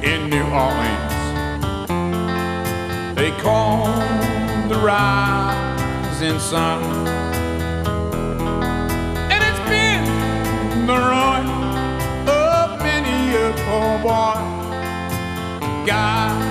in New Orleans. They call the rising sun, and it's been the ruin of many a poor boy. God